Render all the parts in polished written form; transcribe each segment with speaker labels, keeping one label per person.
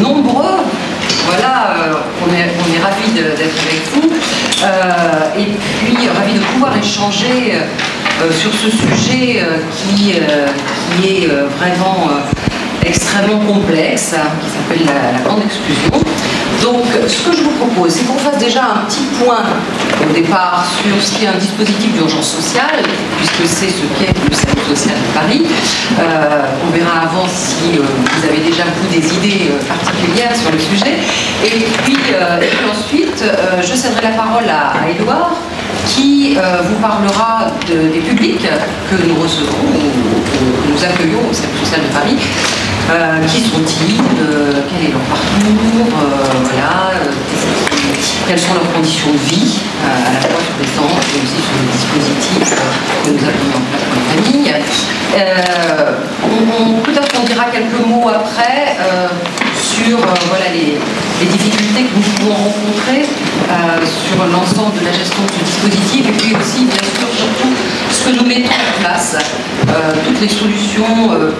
Speaker 1: nombreux. Voilà, on est ravis d'être avec vous. Et puis, ravis de pouvoir échanger sur ce sujet qui est vraiment extrêmement complexe, qui s'appelle la grande exclusion. Donc, ce que je vous propose, c'est qu'on fasse déjà un petit point au départ sur ce qui est un dispositif d'urgence sociale, puisque c'est ce qu'est le service social de Paris. On verra avant si vous avez déjà vous des idées particulières sur le sujet. Et puis ensuite, je céderai la parole à Édouard, qui vous parlera des publics que nous recevons, que nous accueillons au service social de Paris. Qui sont-ils, quel est leur parcours, voilà, quelles sont leurs conditions de vie, à la fois sur les centres et aussi sur les dispositifs que nous avons mis en place pour les familles. Peut-être qu'on dira quelques mots après sur voilà, les difficultés que nous pouvons rencontrer sur l'ensemble de la gestion de ce dispositif, et puis aussi, bien sûr, surtout ce que nous mettons en place, toutes les solutions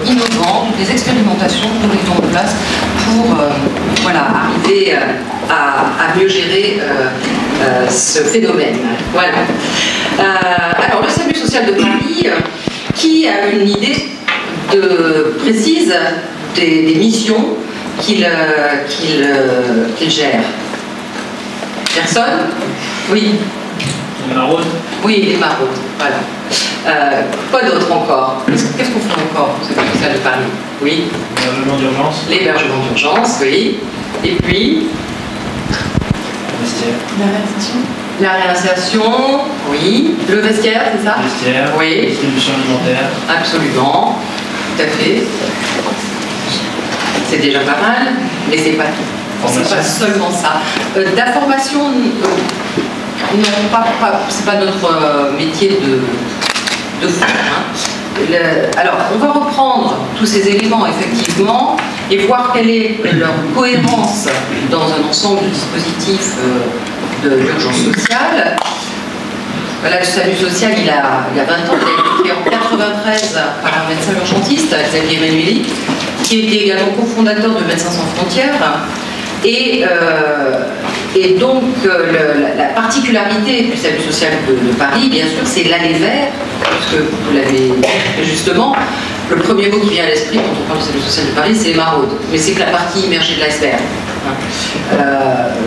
Speaker 1: innovantes, toutes les expérimentations que nous mettons en place pour voilà, arriver à mieux gérer ce phénomène. Voilà. Alors, le Salut social de Paris, qui a une idée précise des missions qu'il gère? Personne? Oui.
Speaker 2: Les maraudes?
Speaker 1: Oui, les maraudes, voilà. Quoi d'autre encore? Qu'est-ce qu'on fait encore au Service social de Paris? Oui.
Speaker 2: L'hébergement d'urgence?
Speaker 1: L'hébergement d'urgence, oui. Et puis?
Speaker 2: Le vestiaire.
Speaker 3: La réinsertion?
Speaker 1: La réinsertion, oui. Le vestiaire, c'est ça?
Speaker 2: Le vestiaire.
Speaker 1: Oui.
Speaker 2: Distribution alimentaire.
Speaker 1: Absolument. Tout à fait. C'est déjà pas mal, mais c'est pas tout. C'est pas seulement ça. La formation, non, c'est pas notre métier de fond. Hein. Alors, on va reprendre tous ces éléments, effectivement, et voir quelle est leur cohérence dans un ensemble de dispositifs de l'urgence sociale. Voilà, le Salut social, il a 20 ans, il a été créé en 1993 par un médecin urgentiste, Xavier Emmanueli, qui était également cofondateur de Médecins sans frontières. Et donc, la particularité du Salut social de Paris, bien sûr, c'est l'aller vers, puisque vous l'avez dit justement, le premier mot qui vient à l'esprit quand on parle du Salut social de Paris, c'est les maraudes. Mais c'est que la partie immergée de l'iceberg.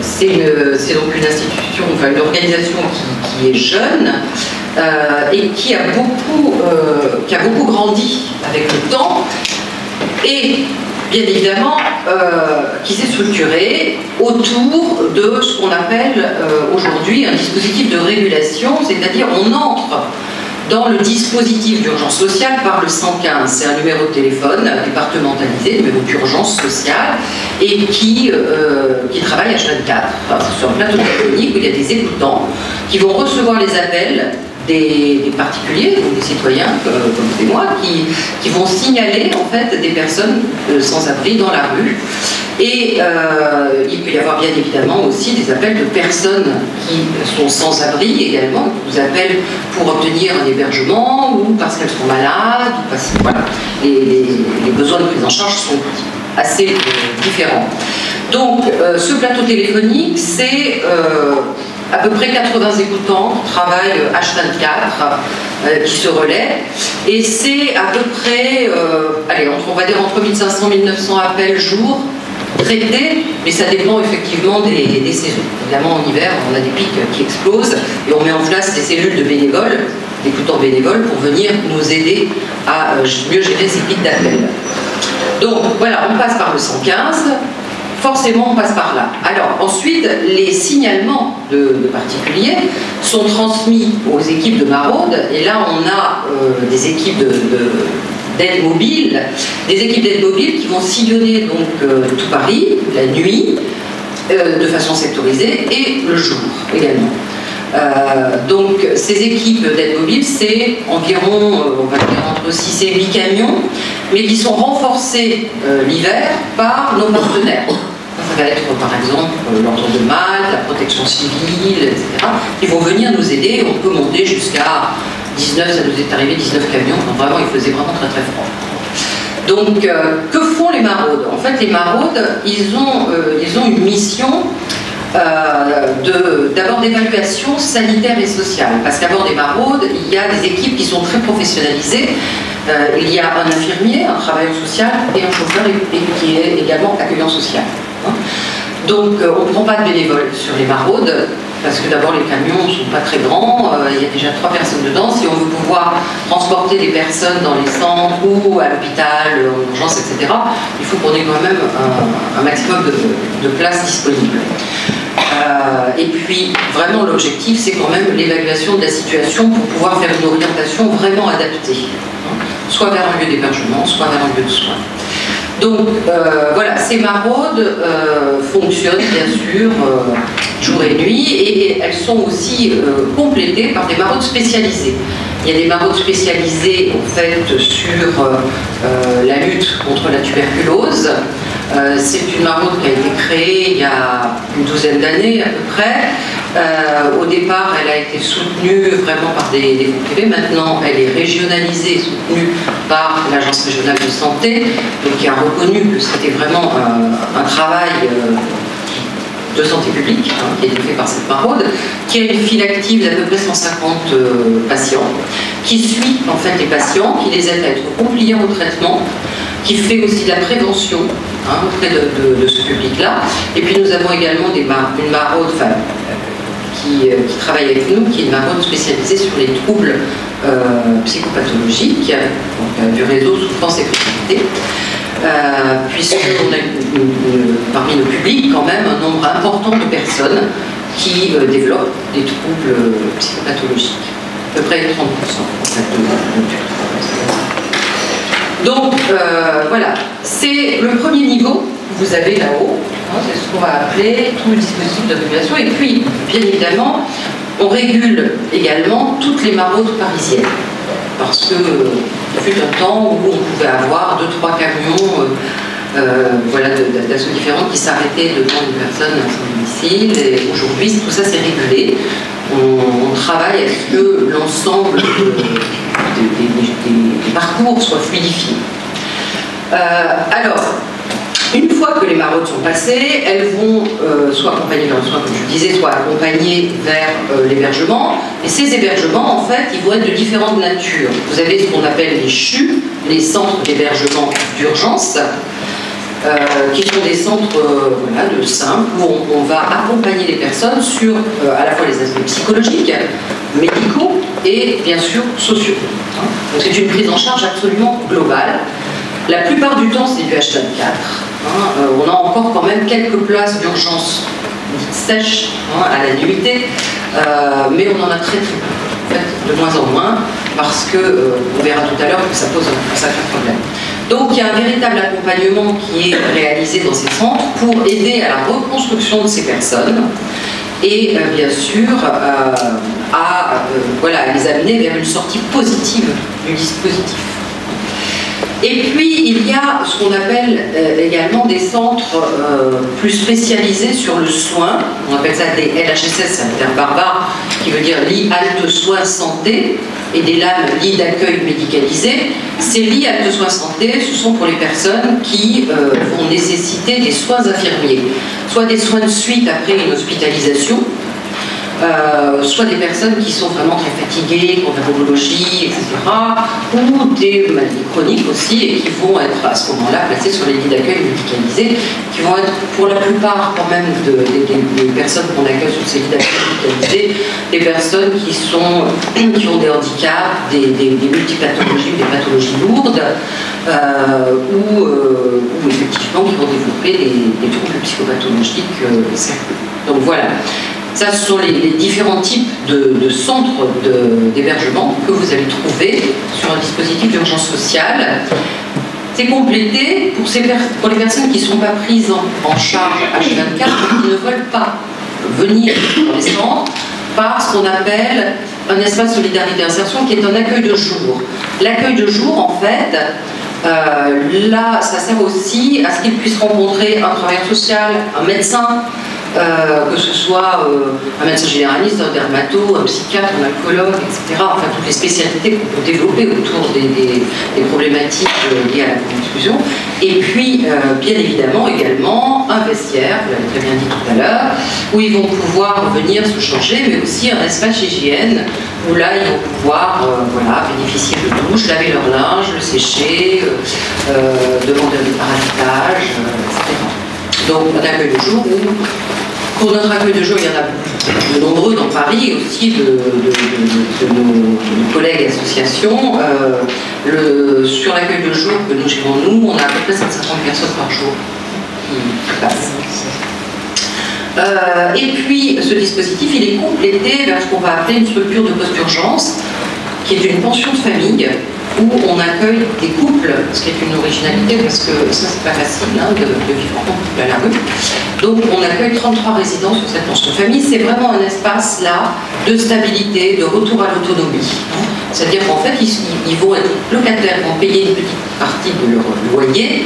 Speaker 1: C'est donc une institution, enfin une organisation qui est jeune et qui a beaucoup grandi avec le temps. Et bien évidemment, qui s'est structuré autour de ce qu'on appelle aujourd'hui un dispositif de régulation, c'est-à-dire on entre dans le dispositif d'urgence sociale par le 115. C'est un numéro de téléphone départementalisé, numéro d'urgence sociale, et qui travaille H24 sur un plateau téléphonique où il y a des écoutants qui vont recevoir les appels des particuliers, donc des citoyens comme c'est moi, qui vont signaler en fait des personnes sans abri dans la rue. Et il peut y avoir bien évidemment aussi des appels de personnes qui sont sans abri également, qui vous appellent pour obtenir un hébergement ou parce qu'elles sont malades, ou parce que voilà, les besoins de prise en charge sont assez différents. Donc ce plateau téléphonique, c'est à peu près 80 écoutants qui travaillent H24, qui se relaient, et c'est à peu près, on va dire entre 1500 et 1900 appels jour traités, mais ça dépend effectivement des saisons. Évidemment, en hiver, on a des pics qui explosent, et on met en place des cellules de bénévoles, d'écoutants bénévoles, pour venir nous aider à mieux gérer ces pics d'appels. Donc voilà, on passe par le 115, forcément on passe par là. Alors ensuite, les signalements de particuliers sont transmis aux équipes de maraude, et là on a des équipes d'aide mobile, qui vont sillonner donc tout Paris, la nuit, de façon sectorisée, et le jour également. Donc ces équipes d'aide mobile, c'est environ on va dire entre 6 et 8 camions, mais qui sont renforcés l'hiver par nos partenaires. Ça va être par exemple l'ordre de Malte, la protection civile, etc. Qui vont venir nous aider. On peut monter jusqu'à 19, ça nous est arrivé 19 camions quand vraiment il faisait vraiment très très froid. Donc, que font les maraudes? En fait, les maraudes, ils ont une mission d'abord d'évaluation sanitaire et sociale. Parce qu'à bord des maraudes, il y a des équipes qui sont très professionnalisées. Il y a un infirmier, un travailleur social et un chauffeur qui est également accueillant social. Donc, on ne prend pas de bénévoles sur les maraudes, parce que d'abord les camions ne sont pas très grands, il y a déjà 3 personnes dedans. Si on veut pouvoir transporter des personnes dans les centres ou à l'hôpital, en urgence, etc., il faut qu'on ait quand même un maximum de places disponibles. Et puis, vraiment, l'objectif, c'est quand même l'évaluation de la situation pour pouvoir faire une orientation vraiment adaptée, soit vers un lieu d'hébergement, soit vers un lieu de soins. Donc, voilà, ces maraudes fonctionnent, bien sûr, jour et nuit, et elles sont aussi complétées par des maraudes spécialisées. Il y a des maraudes spécialisées, en fait, sur la lutte contre la tuberculose. C'est une maraude qui a été créée il y a une douzaine d'années à peu près. Au départ, elle a été soutenue vraiment par des fonds privés. Maintenant, elle est régionalisée et soutenue par l'Agence régionale de santé, donc qui a reconnu que c'était vraiment un travail de santé publique qui a été fait par cette maraude, qui a une file active d'à peu près 150 patients, qui suit en fait les patients, qui les aide à être compliants au traitement, qui fait aussi de la prévention auprès de ce public-là. Et puis nous avons également une maraude qui travaille avec nous, qui est une maraude spécialisée sur les troubles psychopathologiques, donc, du réseau souffrance et précarité, puisqu'on a parmi nos publics quand même un nombre important de personnes qui développent des troubles psychopathologiques, à peu près 30% en fait, donc voilà, c'est le premier niveau que vous avez là-haut, c'est ce qu'on va appeler tout le dispositif de régulation. Et puis, bien évidemment, on régule également toutes les maraudes parisiennes. Parce que il fut un temps où on pouvait avoir 2-3 camions voilà, d'assauts différents qui s'arrêtaient devant une personne à son domicile. Et aujourd'hui, tout ça c'est régulé. On travaille à ce que l'ensemble des parcours soit fluidifié. Alors, une fois que les maraudes sont passées, elles vont soit accompagner vers le soin, comme je disais, soit accompagner vers l'hébergement. Et ces hébergements, en fait, ils vont être de différentes natures. Vous avez ce qu'on appelle les CHU, les centres d'hébergement d'urgence, qui sont des centres voilà, de simples, où on va accompagner les personnes sur à la fois les aspects psychologiques, médicaux et bien sûr sociaux. Donc c'est une prise en charge absolument globale. La plupart du temps, c'est du H24. On a encore quand même quelques places d'urgence sèches à la nuitée, mais on en a très peu, en fait, de moins en moins, parce que, on verra tout à l'heure que ça pose un sacré problème. Donc il y a un véritable accompagnement qui est réalisé dans ces centres pour aider à la reconstruction de ces personnes et bien sûr voilà, les amener vers une sortie positive du dispositif. Et puis, il y a ce qu'on appelle également des centres plus spécialisés sur le soin. On appelle ça des LHSS, c'est un terme barbare qui veut dire lit halte soins santé, et des LAM, lits d'accueil médicalisés. Ces lits halte soins santé, ce sont pour les personnes qui vont nécessiter des soins infirmiers, soit des soins de suite après une hospitalisation, soit des personnes qui sont vraiment très fatiguées, qui ont de la neurologie, etc., ou des maladies chroniques aussi, et qui vont être à ce moment-là placées sur les lits d'accueil médicalisés, qui vont être pour la plupart quand même des personnes qu'on accueille sur ces lits d'accueil médicalisés, des personnes qui ont des handicaps, des multipathologies, des pathologies lourdes, ou effectivement qui vont développer des troubles psychopathologiques sérieux. Donc voilà. Ça, ce sont les différents types de centres d'hébergement que vous allez trouver sur un dispositif d'urgence sociale. C'est complété pour les personnes qui ne sont pas prises en charge H24 et qui ne veulent pas venir dans les centres par ce qu'on appelle un espace solidarité insertion qui est un accueil de jour. L'accueil de jour, en fait, là, ça sert aussi à ce qu'ils puissent rencontrer un travailleur social, un médecin, que ce soit un médecin généraliste, un dermato, un psychiatre, un alcoologue, etc. Enfin, toutes les spécialités qu'on peut développer autour des problématiques liées à la confusion. Et puis, bien évidemment, également, un vestiaire, vous l'avez très bien dit tout à l'heure, où ils vont pouvoir venir se changer, mais aussi un espace hygiène, où là, ils vont pouvoir voilà, bénéficier de douche, laver leur linge, le sécher, demander des parasitage, etc. Donc, un accueil de jour où, pour notre accueil de jour, il y en a de nombreux dans Paris, aussi de nos collègues et associations. Sur l'accueil de jour que nous gérons, nous, on a à peu près 150 personnes par jour qui passent. Et puis, ce dispositif, il est complété vers ce qu'on va appeler une structure de post-urgence, qui est une pension de famille, où on accueille des couples, ce qui est une originalité, parce que ça, c'est pas facile hein, de vivre en couple à la rue. Donc, on accueille 33 résidents sur cette pension de famille. C'est vraiment un espace, là, de stabilité, de retour à l'autonomie. C'est-à-dire qu'en fait, ils vont être locataires, vont payer une petite partie de leur loyer,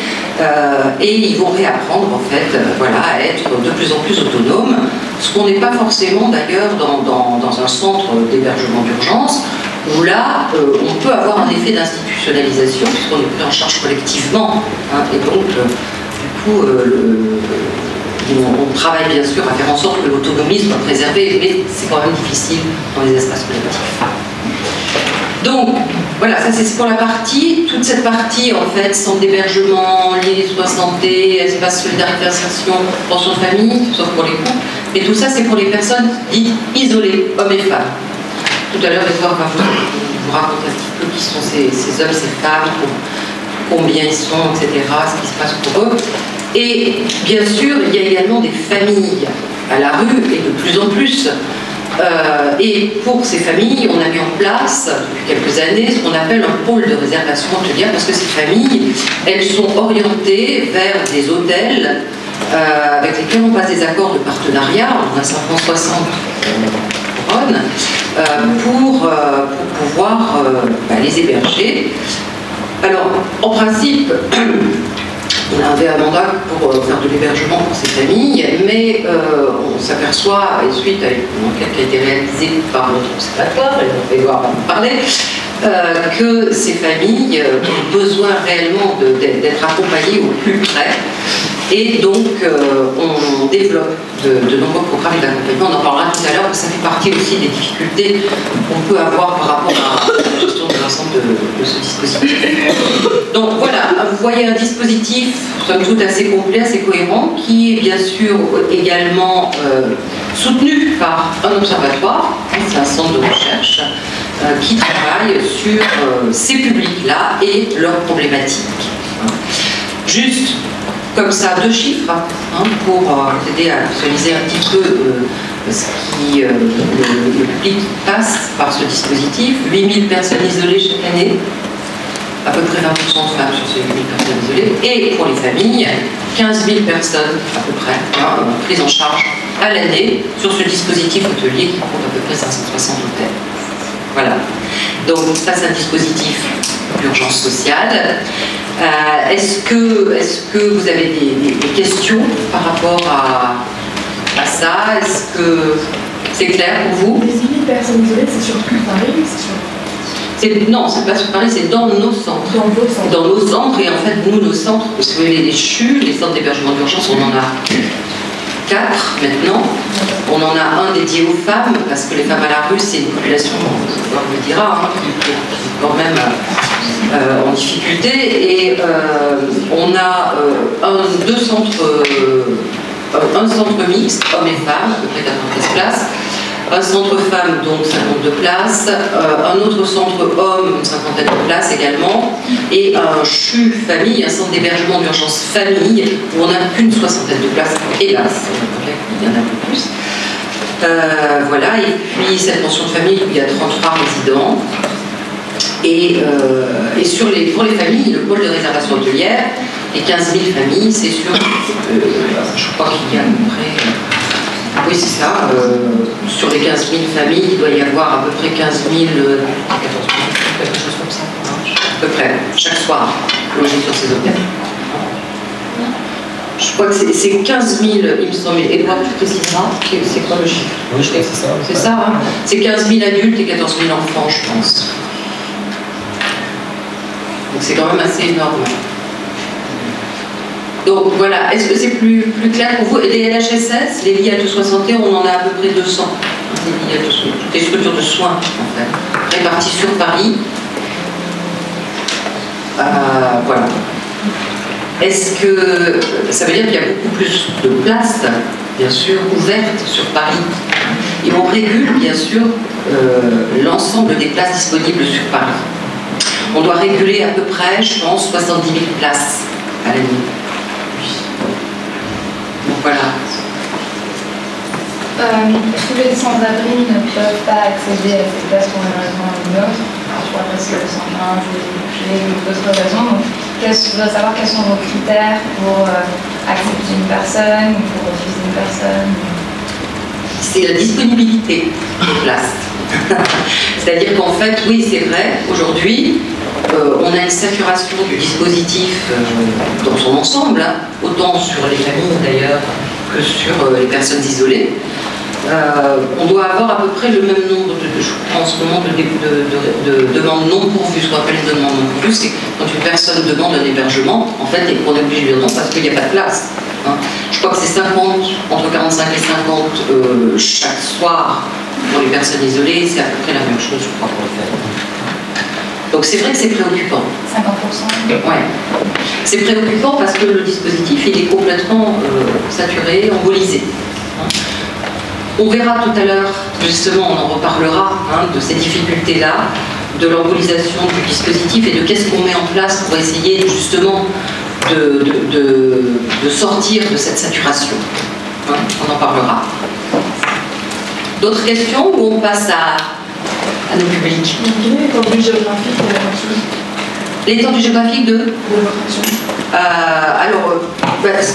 Speaker 1: et ils vont réapprendre, en fait, voilà, à être de plus en plus autonomes, ce qu'on n'est pas forcément, d'ailleurs, dans un centre d'hébergement d'urgence, où là, on peut avoir un effet d'institutionnalisation, puisqu'on est pris en charge collectivement, hein, et donc, du coup, on travaille bien sûr à faire en sorte que l'autonomie soit préservée, mais c'est quand même difficile dans les espaces collectifs. Donc, voilà, ça c'est pour la partie. Toute cette partie, en fait, centre d'hébergement, liés de soins santé, espace solidarité insertion, pension de famille, sauf pour les couples. Mais tout ça, c'est pour les personnes dites isolées, hommes et femmes. Tout à l'heure, Edouard va vous raconter un petit peu qui sont ces hommes, ces femmes, combien ils sont, etc., ce qui se passe pour eux. Et bien sûr, il y a également des familles à la rue, et de plus en plus. Et pour ces familles, on a mis en place, depuis quelques années, ce qu'on appelle un pôle de réservation hôtelière, parce que ces familles, elles sont orientées vers des hôtels avec lesquels on passe des accords de partenariat. On a 560 couronnes pour pouvoir les héberger. Alors, en principe, on avait un mandat pour faire de l'hébergement pour ces familles, mais on s'aperçoit, et suite à une enquête qui a été réalisée par notre observatoire, et on va devoir en parler, que ces familles ont besoin réellement d'être accompagnées au plus près. Et donc, on développe de nombreux programmes d'accompagnement. On en parlera tout à l'heure, parce que ça fait partie aussi des difficultés qu'on peut avoir par rapport à la gestion de l'ensemble de ce dispositif. Donc voilà, vous voyez un dispositif, somme toute assez complet, assez cohérent, qui est bien sûr également soutenu par un observatoire, c'est un centre de recherche, qui travaille sur ces publics-là et leurs problématiques. Juste comme ça, 2 chiffres pour aider à visualiser un petit peu ce qui le public passe par ce dispositif. 8000 personnes isolées chaque année, à peu près 20% de femmes sur ces 8000 personnes isolées, et pour les familles, 15 000 personnes à peu près prises en charge à l'année sur ce dispositif hôtelier qui compte à peu près 560 hôtels. Voilà. Donc ça, c'est un dispositif d'urgence sociale. Est-ce que vous avez des questions par rapport à ça? Est-ce que c'est clair pour vous?
Speaker 3: Les 10 000 personnes isolées, c'est sur tout Paris?
Speaker 1: Non, c'est pas sur Paris, c'est dans nos centres.
Speaker 3: Dans vos centres.
Speaker 1: Dans nos centres, et en fait, nous, nos centres, parce que les CHU, les centres d'hébergement d'urgence, on en a 4 maintenant. On en a un dédié aux femmes, parce que les femmes à la rue, c'est une population, on le dira, qui est quand même en difficulté. Et on a un centre mixte, hommes et femmes, à peu près 93 places. Un centre femmes, donc 52 places, un autre centre hommes, une cinquantaine de places également, et un CHU famille, un centre d'hébergement d'urgence famille, où on n'a qu'une soixantaine de places, hélas, il y en a un peu plus. Voilà, et puis cette pension de famille, il y a 33 résidents. Et pour les familles, le pôle de réservation hôtelière, les 15 000 familles, c'est sûr, je crois qu'il y a à peu près... Oui, c'est ça. Sur les 15 000 familles, il doit y avoir à peu près 15 000, 14 000, quelque chose comme ça, à peu près, chaque soir, logés sur ces hôtels. Je crois que c'est 15 000, il me semble. Et moi, tu préciseras, c'est quoi le chiffre?
Speaker 4: Oui, je crois que c'est ça.
Speaker 1: C'est ça, hein? C'est 15 000 adultes et 14 000 enfants, je pense. Donc c'est quand même assez énorme. Donc voilà, est-ce que c'est plus clair pour vous? Et les LHSS, les lits à tous soins santé, on en a à peu près 200. Les lits à tous soins, toutes les structures de soins, en fait, réparties sur Paris. Voilà. Est-ce que ça veut dire qu'il y a beaucoup plus de places, bien sûr, ouvertes sur Paris? Et on régule, bien sûr, l'ensemble des places disponibles sur Paris. On doit réguler à peu près, je pense, 70 000 places à l'année. Donc voilà.
Speaker 3: Tous les sans-abri ne peuvent pas accéder à ces places pour une raison ou une autre. Je crois parce que sans linge ou d'autres raisons. Donc, je voudrais savoir quels sont vos critères pour accepter une personne ou pour refuser une personne.
Speaker 1: C'est la disponibilité des places. C'est-à-dire qu'en fait, oui, c'est vrai, aujourd'hui, on a une saturation du dispositif dans son ensemble, hein, autant sur les familles d'ailleurs que sur les personnes isolées. On doit avoir à peu près le même nombre en ce moment de demandes non pourvues. Ce qu'on appelle une demande non pourvue, c'est quand une personne demande un hébergement, en fait, et qu'on est obligé de lui répondre parce qu'il n'y a pas de place. Hein. Je crois que c'est 50, entre 45 et 50 chaque soir pour les personnes isolées, c'est à peu près la même chose, je crois, pour le faire. Donc c'est vrai que c'est préoccupant.
Speaker 3: 50%.
Speaker 1: Ouais. C'est préoccupant parce que le dispositif il est complètement saturé, embolisé. On verra tout à l'heure, justement, on en reparlera de ces difficultés-là, de l'embolisation du dispositif et de qu'est-ce qu'on met en place pour essayer justement de sortir de cette saturation. On en parlera. D'autres questions ou on passe à nos publics?
Speaker 3: L'étendue géographique de votre action.
Speaker 1: L'étendue géographique de
Speaker 3: votre action.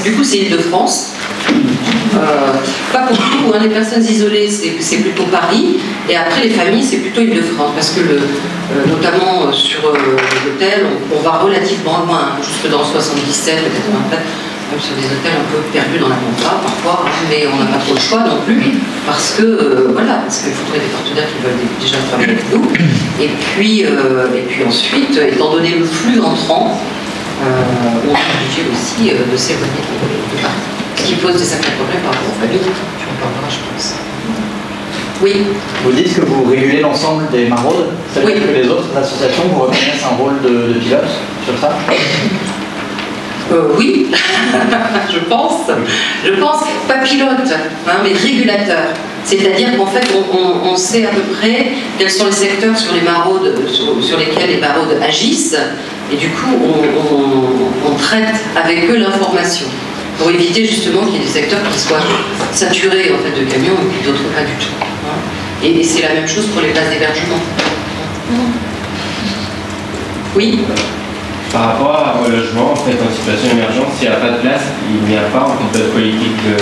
Speaker 1: Du coup, c'est l'Île-de-France. Pas pour tout, hein, les personnes isolées, c'est plutôt Paris. Et après, les familles, c'est plutôt Île-de-France. Parce que, notamment sur l'hôtel, on va relativement loin, jusque dans le 77, le 87. Même sur des hôtels un peu perdus dans la compta parfois, mais on n'a pas trop le choix non plus, parce que voilà, parce qu'il faudrait des partenaires qui veulent déjà travailler avec nous. Et puis ensuite, étant donné le flux entrant, on est obligé aussi de s'éloigner de Paris. Ce qui pose des sacrés problèmes par rapport aux familles, tu en parleras, je pense. Oui.
Speaker 4: Vous dites que vous régulez l'ensemble des maraudes, ça veut dire que les autres associations vous reconnaissent un rôle de pilote sur ça?
Speaker 1: Oui, je pense, pas pilote, mais régulateur. C'est-à-dire qu'en fait, on sait à peu près quels sont les secteurs sur les maraudes, sur lesquels les maraudes agissent, et du coup, on traite avec eux l'information, pour éviter justement qu'il y ait des secteurs qui soient saturés en fait, de camions, et puis d'autres pas du tout. Et c'est la même chose pour les places d'hébergement. Oui.
Speaker 5: Par rapport au logement, en fait, en situation d'émergence, s'il n'y a pas de place, il n'y a pas en fait, de politique de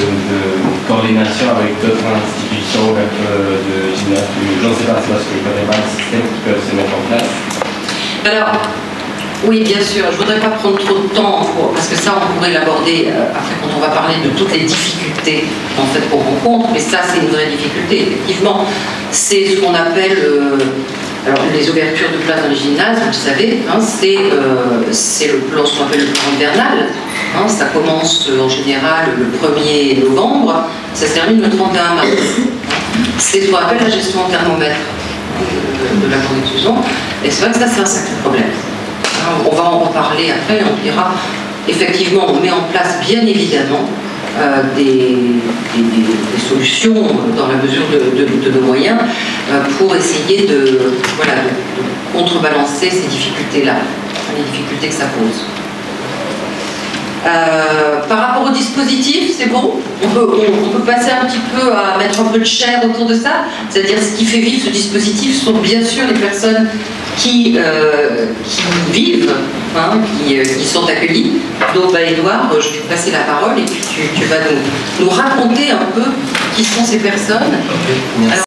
Speaker 5: coordination avec d'autres institutions, de gymnase, je ne sais pas, c'est parce que je ne connais pas le système qui peuvent se mettre en place.
Speaker 1: Alors, oui, bien sûr, je ne voudrais pas prendre trop de temps, parce que ça, on pourrait l'aborder après quand on va parler de toutes les difficultés en fait, qu'on rencontre, mais ça, c'est une vraie difficulté, effectivement. C'est ce qu'on appelle... alors, les ouvertures de places dans les gymnases, vous le savez, c'est ce qu'on appelle le plan hivernal. Ça commence en général le 1er novembre, ça se termine le 31 mars. C'est ce qu'on appelle la gestion en thermomètre de la grande diffusion. Et c'est vrai que ça, c'est un sacré problème. On va en reparler après, on dira. Effectivement, on met en place, bien évidemment, des solutions dans la mesure de nos moyens pour essayer de contrebalancer ces difficultés-là, les difficultés que ça pose. Par rapport au dispositif, c'est bon, on peut passer un petit peu à mettre un peu de chair autour de ça, c'est-à-dire ce qui fait vivre ce dispositif sont bien sûr les personnes qui vivent, qui sont accueillies. Donc Édouard, je vais te passer la parole et puis tu vas nous raconter un peu qui sont ces personnes.
Speaker 4: Merci.